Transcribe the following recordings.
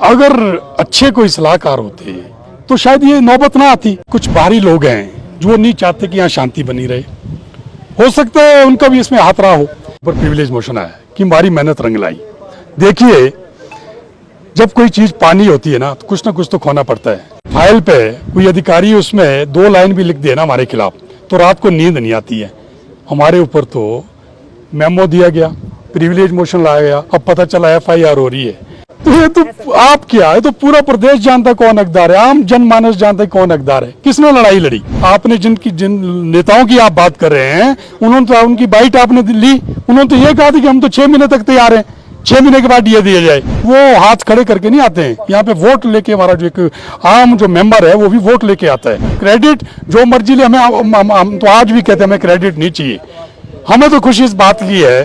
अगर अच्छे कोई सलाहकार होते तो शायद ये नौबत ना आती। कुछ बाहरी लोग हैं जो नहीं चाहते कि यहाँ शांति बनी रहे। हो सकता है उनका भी इसमें हाथ रहा हो, पर प्रिविलेज मोशन आया कि हमारी मेहनत रंग लाई। देखिए, जब कोई चीज पानी होती है ना तो कुछ तो खोना पड़ता है। फाइल पे कोई अधिकारी उसमें 2 लाइन भी लिख दे ना हमारे खिलाफ तो रात को नींद नहीं आती है। हमारे ऊपर तो मेमो दिया गया, प्रिविलेज मोशन लाया गया, अब पता चला FIR हो रही है। तो ये तो आप क्या है, तो पूरा प्रदेश जानता है कौन हकदार है, आम जनमानस जानता है कौन हकदार है। किसने लड़ाई लड़ी? आपने जिन नेताओं की आप बात कर रहे हैं, उन्होंने तो उनकी बाइट आपने ली, उन्होंने तो ये कहा था कि हम तो 6 महीने तक तैयार हैं, 6 महीने के बाद ये दिया जाए। वो हाथ खड़े करके नहीं आते हैं। यहाँ पे वोट लेके हमारा जो एक आम जो मेंबर है वो भी वोट लेके आता है। क्रेडिट जो मर्जी ले, हमें हम तो आज भी कहते हैं हमें क्रेडिट नहीं चाहिए। हमें तो खुशी इस बात की है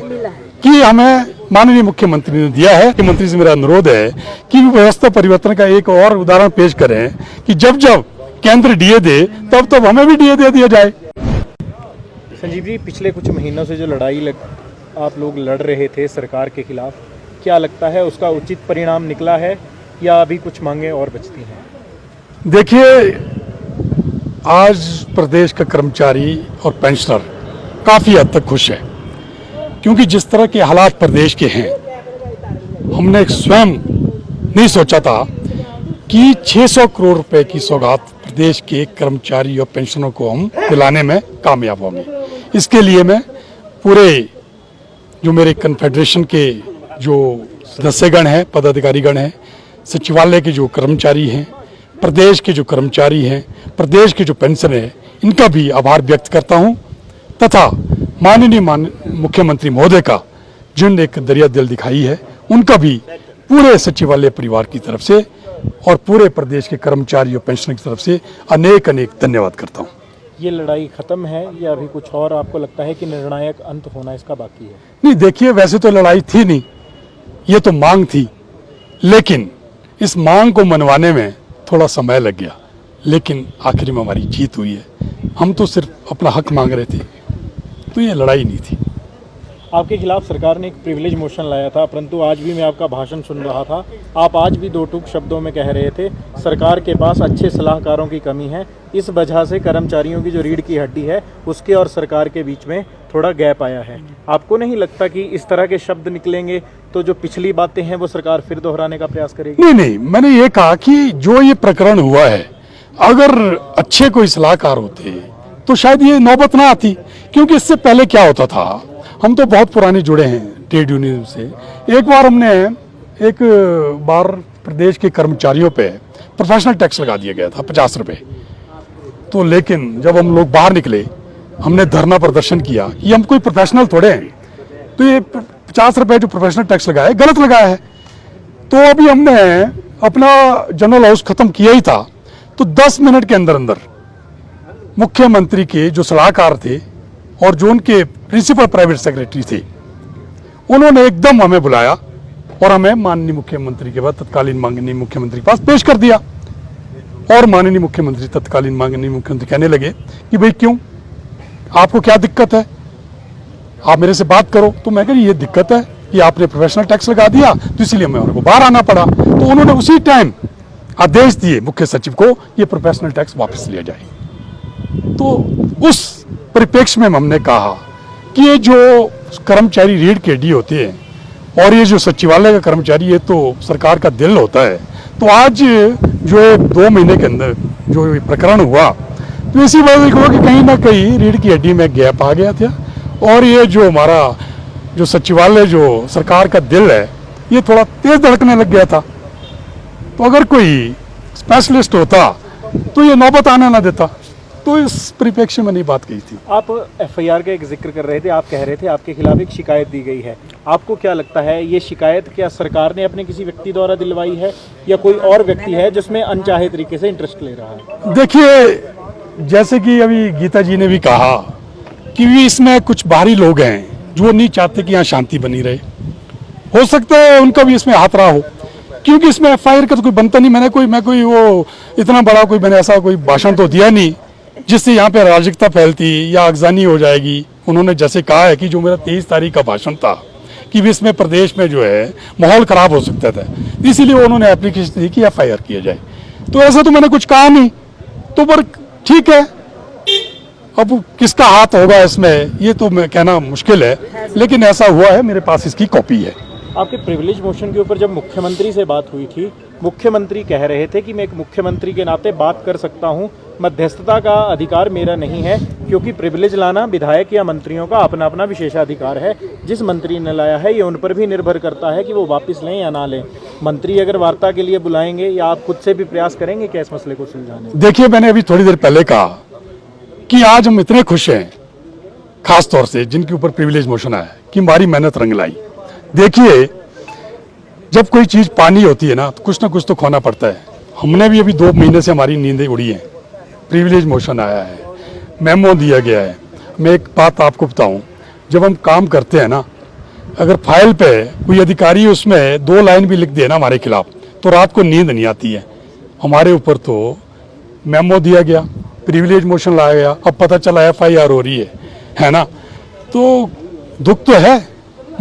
कि हमें माननीय मुख्यमंत्री ने दिया है। मुख्यमंत्री से मेरा अनुरोध है कि व्यवस्था परिवर्तन का एक और उदाहरण पेश करें कि जब जब केंद्र डीए दे तब हमें भी डीए दे दिया जाए। संजीव जी, पिछले कुछ महीनों से जो लड़ाई आप लोग लड़ रहे थे सरकार के खिलाफ, क्या लगता है उसका उचित परिणाम निकला है या अभी कुछ मांगे और बचती हैं? देखिए, आज प्रदेश का कर्मचारी और पेंशनर काफ़ी हद तक खुश है, क्योंकि जिस तरह के हालात प्रदेश के हैं, हमने स्वयं नहीं सोचा था कि 600 करोड़ रुपए की सौगात प्रदेश के कर्मचारी और पेंशनरों को हम दिलाने में कामयाब होंगे। इसके लिए मैं पूरे जो मेरे कन्फेडरेशन के जो सदस्यगण हैं, पदाधिकारीगण हैं, सचिवालय के जो कर्मचारी हैं, प्रदेश के जो कर्मचारी हैं, प्रदेश के जो पेंशन है, इनका भी आभार व्यक्त करता हूं तथा माननीय मुख्यमंत्री महोदय का जिन्होंने एक दरिया दिल दिखाई है, उनका भी पूरे सचिवालय परिवार की तरफ से और पूरे प्रदेश के कर्मचारी और पेंशनर की तरफ से अनेक धन्यवाद करता हूं। ये लड़ाई खत्म है या अभी कुछ और आपको लगता है कि निर्णायक अंत होना इसका बाकी है? नहीं, देखिए, वैसे तो लड़ाई थी नहीं, ये तो मांग थी, लेकिन इस मांग को मनवाने में थोड़ा समय लग गया, लेकिन आखिर में हमारी जीत हुई है। हम तो सिर्फ अपना हक मांग रहे थे, तो ये लड़ाई नहीं थी। आपके खिलाफ सरकार ने एक प्रिविलेज मोशन लाया था, परंतु आज भी मैं आपका भाषण सुन रहा था, आप आज भी 2 टूक शब्दों में कह रहे थे सरकार के पास अच्छे सलाहकारों की कमी है, इस वजह से कर्मचारियों की जो रीढ़ की हड्डी है उसके और सरकार के बीच में थोड़ा गैप आया है। आपको नहीं लगता कि इस तरह के शब्द निकलेंगे तो जो पिछली बातें हैं वो सरकार फिर दोहराने का प्रयास करेगी? नहीं, मैंने ये कहा कि जो ये प्रकरण हुआ है, अगर अच्छे कोई सलाहकार होते तो शायद ये नौबत ना आती। क्योंकि इससे पहले क्या होता था, हम तो बहुत पुराने जुड़े हैं ट्रेड यूनियन से। एक बार प्रदेश के कर्मचारियों पे प्रोफेशनल टैक्स लगा दिया गया था 50 रुपए। तो लेकिन जब हम लोग बाहर निकले, हमने धरना प्रदर्शन किया कि हम कोई प्रोफेशनल थोड़े हैं, तो ये 50 रुपए जो प्रोफेशनल टैक्स लगाया है गलत लगाया है। तो अभी हमने अपना जनरल हाउस खत्म किया ही था, तो 10 मिनट के अंदर मुख्यमंत्री के जो सलाहकार थे और जो उनके प्रिंसिपल प्राइवेट सेक्रेटरी थे, उन्होंने एकदम हमें बुलाया और हमें माननीय मुख्यमंत्री के बाद तत्कालीन माननीय मुख्यमंत्री के पास पेश कर दिया। और माननीय मुख्यमंत्री तत्कालीन माननीय मुख्यमंत्री कहने लगे कि भाई क्यों, आपको क्या दिक्कत है, आप मेरे से बात करो। तो मैं कह ये दिक्कत है कि आपने प्रोफेशनल टैक्स लगा दिया, तो इसलिए हमें उनको बाहर आना पड़ा। तो उन्होंने उसी टाइम आदेश दिए मुख्य सचिव को ये प्रोफेशनल टैक्स वापस लिया जाए। तो उस परिप्रेक्ष्य में हमने कहा कि ये जो कर्मचारी रीढ़ की हड्डी होते हैं और ये जो सचिवालय का कर्मचारी, ये तो सरकार का दिल होता है। तो आज जो 2 महीने के अंदर जो प्रकरण हुआ, तो इसी वजह से हुआ कि कहीं ना कहीं रीढ़ की हड्डी में गैप आ गया था और ये जो हमारा जो सचिवालय जो सरकार का दिल है, ये थोड़ा तेज धड़कने लग गया था। तो अगर कोई स्पेशलिस्ट होता तो ये नौबत आने ना देता। तो इस परिप्रेक्ष्य में नहीं बात कही थी। आप FIR का एक जिक्र कर रहे थे, आप कह रहे थे आपके खिलाफ एक शिकायत दी गई है। आपको क्या लगता है ये शिकायत क्या सरकार ने अपने किसी व्यक्ति द्वारा दिलवाई है या कोई और व्यक्ति है जिसमें अनचाहे तरीके से इंटरेस्ट ले रहा है? देखिए, जैसे कि अभी गीता जी ने भी कहा कि इसमें कुछ बाहरी लोग हैं जो नहीं चाहते कि यहाँ शांति बनी रहे। हो सकता है उनका भी इसमें हाथ रहा हो, क्योंकि इसमें FIR का तो कोई बनता नहीं। मैं कोई वो इतना बड़ा कोई मैंने ऐसा कोई भाषण तो दिया नहीं जिससे यहाँ पे अराजकता फैलती या अगजानी हो जाएगी। उन्होंने जैसे कहा है कि जो मेरा 23 तारीख का भाषण था कि इसमें प्रदेश में जो है माहौल खराब हो सकता था, इसीलिए उन्होंने एप्लीकेशन दी कि FIR किया जाए। तो ऐसा तो मैंने कुछ कहा नहीं, तो पर ठीक है, अब किसका हाथ होगा इसमें ये तो मैं कहना मुश्किल है, लेकिन ऐसा हुआ है, मेरे पास इसकी कॉपी है। आपके प्रिविलेज मोशन के ऊपर जब मुख्यमंत्री से बात हुई थी, मुख्यमंत्री कह रहे थे कि मैं एक मुख्यमंत्री के नाते बात कर सकता हूं, मध्यस्थता का अधिकार मेरा नहीं है, क्योंकि प्रिविलेज लाना विधायक या मंत्रियों का अपना अपना विशेषाधिकार है। जिस मंत्री ने लाया है ये उन पर भी निर्भर करता है कि वो वापस लें या ना लें। मंत्री अगर वार्ता के लिए बुलाएंगे या आप खुद से भी प्रयास करेंगे क्या इस मसले को सुलझाने? देखिए, मैंने अभी थोड़ी देर पहले कहा कि आज हम इतने खुश हैं, खास तौर से जिनके ऊपर प्रिविलेज मोशन आया, कि हमारी मेहनत रंग लाई। देखिए, जब कोई चीज पानी होती है ना तो कुछ तो खोना पड़ता है। हमने भी अभी 2 महीने से हमारी नींदें उड़ी हैं, प्रिविलेज मोशन आया है, मेमो दिया गया है। मैं एक बात आपको बताऊं, जब हम काम करते हैं ना, अगर फाइल पे कोई अधिकारी उसमें 2 लाइन भी लिख दे ना हमारे खिलाफ, तो रात को नींद नहीं आती है। हमारे ऊपर तो मेमो दिया गया, प्रिविलेज मोशन लाया गया, अब पता चला FIR हो रही है ना। तो दुख तो है,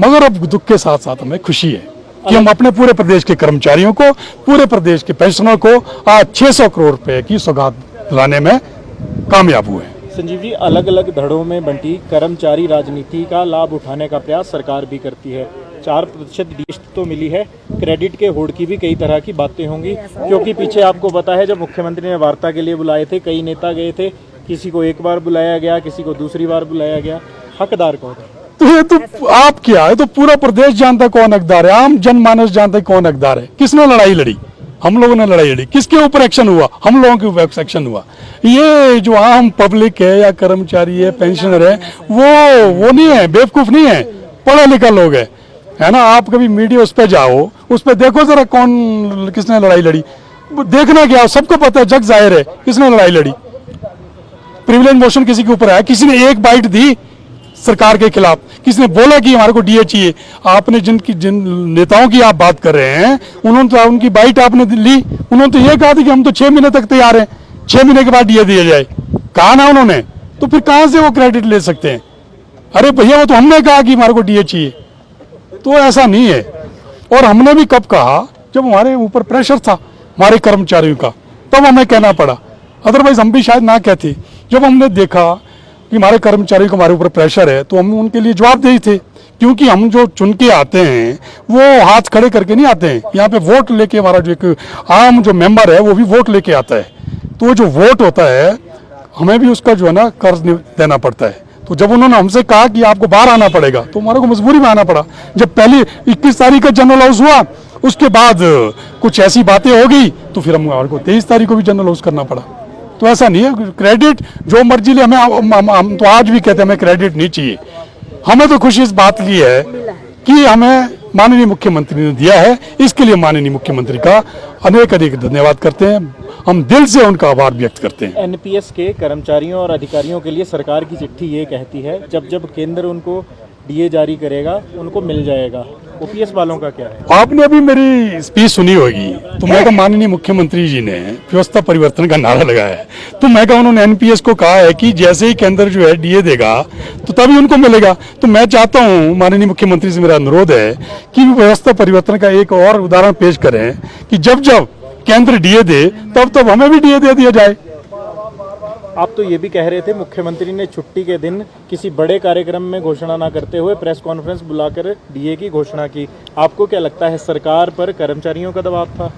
मगर अब दुख के साथ साथ हमें खुशी है कि हम अपने पूरे प्रदेश के कर्मचारियों को, पूरे प्रदेश के पेंशनरों को आज 600 करोड़ रुपए की सौगात दिलाने में कामयाब हुए। संजीव जी, अलग अलग धड़ों में बंटी कर्मचारी राजनीति का लाभ उठाने का प्रयास सरकार भी करती है। 4% डीएस तो मिली है, क्रेडिट के होड़ की भी कई तरह की बातें होंगी, क्योंकि पीछे आपको पता है जब मुख्यमंत्री ने वार्ता के लिए बुलाए थे, कई नेता गए थे, किसी को एक बार बुलाया गया, किसी को दूसरी बार बुलाया गया। हकदार कौन है? तो ये तो आप क्या है, तो पूरा प्रदेश जानता है कौन हकदार है, आम जनमानस जानता है कौन हकदार है। किसने लड़ाई लड़ी? हम लोगों ने लड़ाई लड़ी। किसके ऊपर एक्शन हुआ? हम लोगों के ऊपर एक्शन हुआ। ये जो आम पब्लिक है या कर्मचारी है, पेंशनर है, वो नहीं है, बेवकूफ नहीं है, पढ़ा लिखा लोग है ना। आप कभी मीडिया उस पर जाओ, उस पर देखो जरा कौन किसने लड़ाई लड़ी। देखना क्या, सबको पता है, जग जाहिर है किसने लड़ाई लड़ी। प्रिविलेज मोशन किसी के ऊपर आया, किसी ने एक बाइट दी सरकार के खिलाफ, किसने बोला कि हमारे को डीए चाहिए? आपने जिन नेताओं की आप बात कर रहे हैं, उन्होंने तो उनकी बाइट आपने ली, उन्होंने तो ये कहा था कि हम तो 6 महीने तक तैयार हैं, 6 महीने के बाद डीए दिया जाए। कहा ना उन्होंने, तो फिर कहां से वो क्रेडिट ले सकते हैं? अरे भैया, वो तो हमने कहा कि हमारे को डीए चाहिए, तो ऐसा नहीं है। और हमने भी कब कहा? जब हमारे ऊपर प्रेशर था हमारे कर्मचारियों का, तब हमें कहना पड़ा, अदरवाइज हम भी शायद ना कहते। जब हमने देखा कि हमारे कर्मचारियों को हमारे ऊपर प्रेशर है, तो हम उनके लिए जवाबदेही थे, क्योंकि हम जो चुन के आते हैं वो हाथ खड़े करके नहीं आते हैं। यहाँ पे वोट लेके हमारा जो एक आम जो मेंबर है वो भी वोट लेके आता है, तो जो वोट होता है हमें भी उसका जो है ना कर्ज देना पड़ता है। तो जब उन्होंने हमसे कहा कि आपको बाहर आना पड़ेगा, तो हमारे को मजबूरी में आना पड़ा। जब पहली 21 तारीख का जनरल हाउस हुआ, उसके बाद कुछ ऐसी बातें हो गई, तो फिर हमारे को 23 तारीख को भी जनरल हाउस करना पड़ा। तो ऐसा नहीं है, क्रेडिट जो मर्जी ले, हम तो आज भी कहते हैं हमें क्रेडिट नहीं चाहिए। हमें तो खुशी इस बात की है कि हमें माननीय मुख्यमंत्री ने दिया है, इसके लिए माननीय मुख्यमंत्री का अनेक धन्यवाद करते हैं। हम दिल से उनका आभार व्यक्त करते हैं। एनपीएस के कर्मचारियों और अधिकारियों के लिए सरकार की चिट्ठी ये कहती है, जब जब केंद्र उनको डीए जारी करेगा उनको मिल जाएगा। ओपीएस वालों का क्या है? आपने अभी मेरी स्पीच सुनी होगी, तो मैं कहा माननीय मुख्यमंत्री जी ने व्यवस्था परिवर्तन का नारा लगाया है, तो मैं कहा उन्होंने एनपीएस को कहा है कि जैसे ही केंद्र जो है डीए देगा तो तभी उनको मिलेगा। तो मैं चाहता हूं, माननीय मुख्यमंत्री से मेरा अनुरोध है कि व्यवस्था परिवर्तन का एक और उदाहरण पेश करें कि जब जब केंद्र डीए दे तब तब हमें भी डीए दे दिया जाए। आप तो ये भी कह रहे थे मुख्यमंत्री ने छुट्टी के दिन किसी बड़े कार्यक्रम में घोषणा ना करते हुए प्रेस कॉन्फ्रेंस बुलाकर डीए की घोषणा की। आपको क्या लगता है, सरकार पर कर्मचारियों का दबाव था?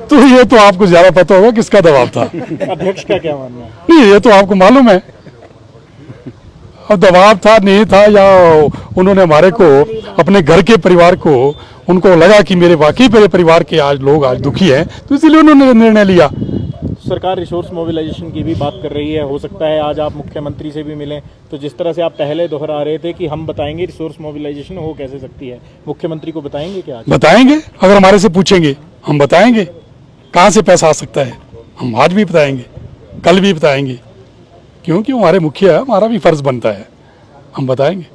तो ये तो आपको ज्यादा पता होगा किसका दबाव था। अध्यक्ष का क्या मानना है? नहीं, ये तो आपको मालूम है। अब दबाव था नहीं था, या उन्होंने हमारे को, अपने घर के परिवार को, उनको लगा कि मेरे वाकई मेरे परिवार के आज लोग आज दुखी हैं, तो इसीलिए उन्होंने निर्णय लिया। सरकार रिसोर्स मोबिलाइजेशन की भी बात कर रही है, हो सकता है आज आप मुख्यमंत्री से भी मिलें, तो जिस तरह से आप पहले दोहरा रहे थे कि हम बताएंगे रिसोर्स मोबिलाइजेशन हो कैसे सकती है, मुख्यमंत्री को बताएंगे क्या? बताएंगे, अगर हमारे से पूछेंगे हम बताएंगे कहाँ से पैसा आ सकता है। हम आज भी बताएंगे, कल भी बताएंगे, क्योंकि हमारे मुखिया है, हमारा भी फर्ज बनता है, हम बताएंगे।